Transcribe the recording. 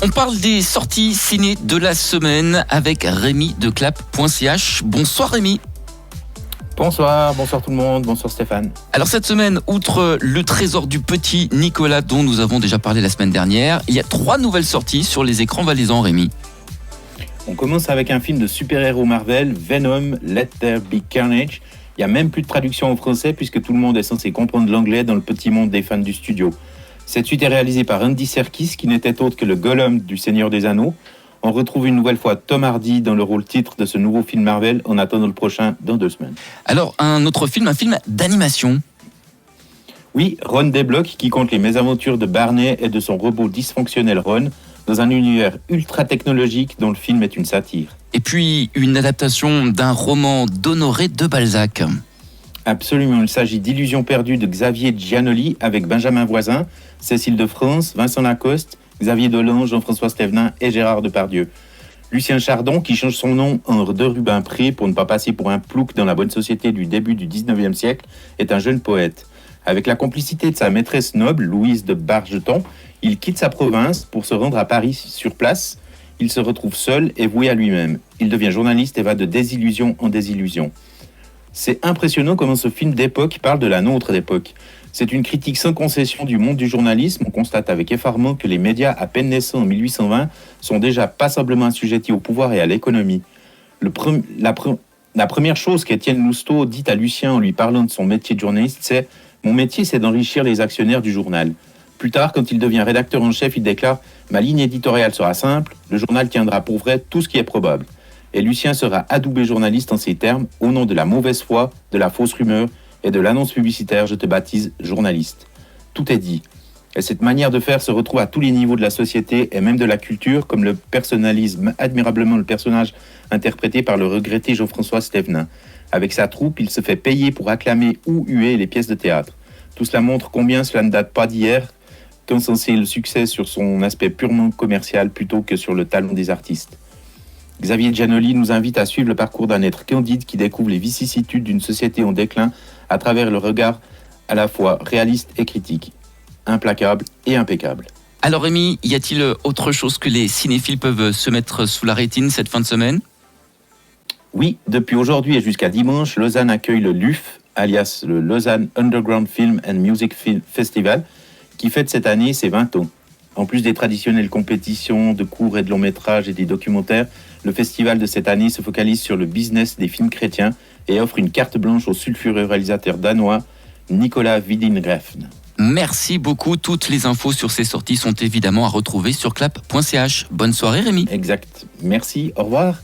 On parle des sorties ciné de la semaine avec Rémi de clap.ch. Bonsoir Rémi. Bonsoir tout le monde, bonsoir Stéphane. Alors cette semaine, outre Le Trésor du Petit Nicolas dont nous avons déjà parlé la semaine dernière, il y a 3 nouvelles sorties sur les écrans valaisans, Rémi. On commence avec un film de super-héros Marvel, Venom, Let There Be Carnage. Il n'y a même plus de traduction en français puisque tout le monde est censé comprendre l'anglais dans le petit monde des fans du studio. Cette suite est réalisée par Andy Serkis qui n'était autre que le Gollum du Seigneur des Anneaux. On retrouve une nouvelle fois Tom Hardy dans le rôle titre de ce nouveau film Marvel en attendant le prochain dans 2 semaines. Alors un autre film, un film d'animation. Oui, Ron débloque qui compte les mésaventures de Barney et de son robot dysfonctionnel Ron dans un univers ultra technologique dont le film est une satire. Et puis une adaptation d'un roman d'Honoré de Balzac. Absolument, il s'agit d'Illusions perdues de Xavier Giannoli avec Benjamin Voisin, Cécile de France, Vincent Lacoste, Xavier Dolan, Jean-François Stévenin et Gérard Depardieu. Lucien Chardon, qui change son nom en de Rubempré pour ne pas passer pour un plouc dans la bonne société du début du 19e siècle, est un jeune poète. Avec la complicité de sa maîtresse noble, Louise de Bargeton, il quitte sa province pour se rendre à Paris sur place. Il se retrouve seul et voué à lui-même. Il devient journaliste et va de désillusion en désillusion. C'est impressionnant comment ce film d'époque parle de la nôtre d'époque. C'est une critique sans concession du monde du journalisme. On constate avec effarement que les médias à peine naissants en 1820 sont déjà passablement assujettis au pouvoir et à l'économie. La première chose qu'Étienne Lousteau dit à Lucien en lui parlant de son métier de journaliste, c'est « Mon métier, c'est d'enrichir les actionnaires du journal ». Plus tard, quand il devient rédacteur en chef, il déclare « Ma ligne éditoriale sera simple, le journal tiendra pour vrai tout ce qui est probable ». Et Lucien sera adoubé journaliste en ces termes, au nom de la mauvaise foi, de la fausse rumeur et de l'annonce publicitaire, je te baptise journaliste. Tout est dit. Et cette manière de faire se retrouve à tous les niveaux de la société et même de la culture, comme le personnalise admirablement le personnage interprété par le regretté Jean-François Stévenin. Avec sa troupe, il se fait payer pour acclamer ou huer les pièces de théâtre. Tout cela montre combien cela ne date pas d'hier, qu'encenser le succès sur son aspect purement commercial plutôt que sur le talent des artistes. Xavier Giannoli nous invite à suivre le parcours d'un être candide qui découvre les vicissitudes d'une société en déclin à travers le regard à la fois réaliste et critique, implacable et impeccable. Alors Rémi, y a-t-il autre chose que les cinéphiles peuvent se mettre sous la rétine cette fin de semaine ? Oui, depuis aujourd'hui et jusqu'à dimanche, Lausanne accueille le LUF, alias le Lausanne Underground Film and Music Festival, qui fête cette année ses 20 ans. En plus des traditionnelles compétitions de courts et de longs métrages et des documentaires, le festival de cette année se focalise sur le business des films chrétiens et offre une carte blanche au sulfureux réalisateur danois Nicolas Winding Refn. Merci beaucoup. Toutes les infos sur ces sorties sont évidemment à retrouver sur clap.ch. Bonne soirée Rémi. Exact. Merci. Au revoir.